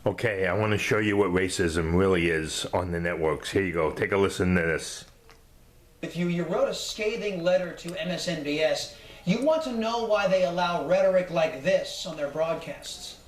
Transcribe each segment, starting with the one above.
Okay, I want to show you what racism really is on the networks. Here you go. Take a listen to this. If you wrote a scathing letter to MSNBS, you want to know why they allow rhetoric like this on their broadcasts.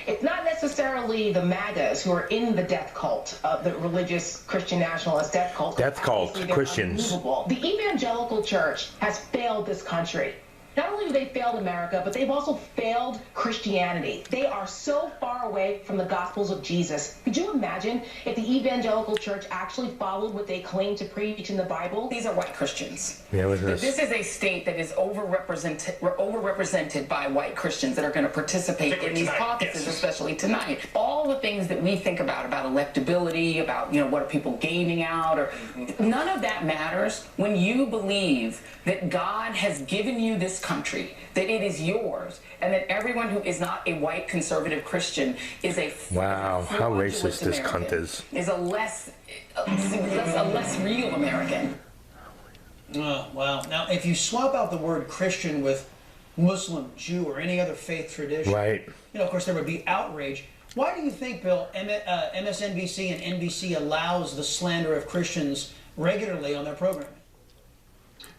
It's not necessarily the MAGAs who are in the death cult, the religious Christian nationalist death cult. Death cult, Christians. The evangelical church has failed this country. Not only have they failed America, but they've also failed Christianity. They are so far away from the Gospels of Jesus. Could you imagine if the evangelical church actually followed what they claim to preach in the Bible? These are white Christians. Yeah, what's this? This is a state that is overrepresented by white Christians that are going to participate in these caucuses, especially tonight. All the things that we think about electability, about, what are people gaining out, or none of that matters when you believe that God has given you this country, that it is yours, and that everyone who is not a white conservative Christian is a wow, how racist this cunt is a less real American. Oh, wow. Now, if you swap out the word Christian with Muslim, Jew, or any other faith tradition, right? Of course, there would be outrage. Why do you think, Bill, MSNBC and NBC allows the slander of Christians regularly on their programming?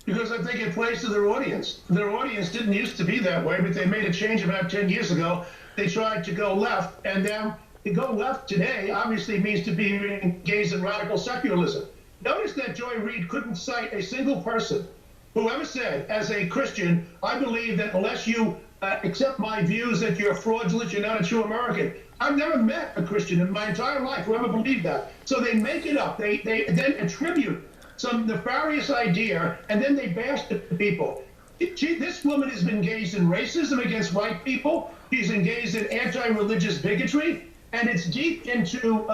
Because I think it plays to their audience. Their audience didn't used to be that way, but they made a change about 10 years ago. They tried to go left, and now to go left today obviously means to be engaged in radical secularism. Notice that Joy Reid couldn't cite a single person who ever said, as a Christian, I believe that unless you accept my views that you're fraudulent, you're not a true American. I've never met a Christian in my entire life who ever believed that. So they make it up. They then attribute some nefarious idea, and then they bash the people. This woman has been engaged in racism against white people. She's engaged in anti-religious bigotry, and it's deep into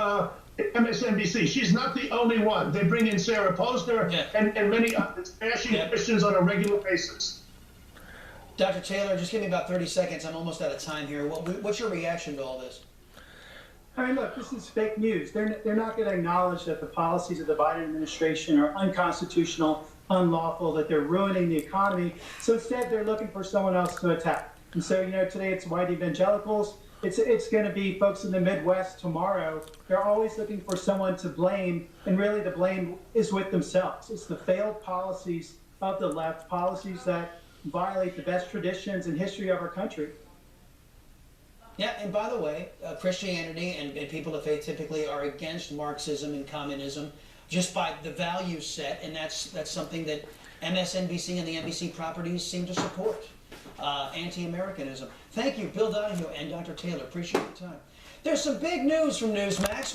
MSNBC. She's not the only one. They bring in Sarah Posner and many others bashing Christians on a regular basis. Dr. Taylor, just give me about 30 seconds. I'm almost out of time here. What's your reaction to all this? I mean, look, this is fake news. They're not going to acknowledge that the policies of the Biden administration are unconstitutional, unlawful, that they're ruining the economy. So instead, they're looking for someone else to attack. And so, today it's white evangelicals. It's going to be folks in the Midwest tomorrow. They're always looking for someone to blame, and really the blame is with themselves. It's the failed policies of the left, policies that violate the best traditions and history of our country. Yeah, and by the way, Christianity and people of faith typically are against Marxism and communism just by the value set, and that's something that MSNBC and the NBC properties seem to support, anti-Americanism. Thank you, Bill Donahue and Dr. Taylor. Appreciate your time. There's some big news from Newsmax.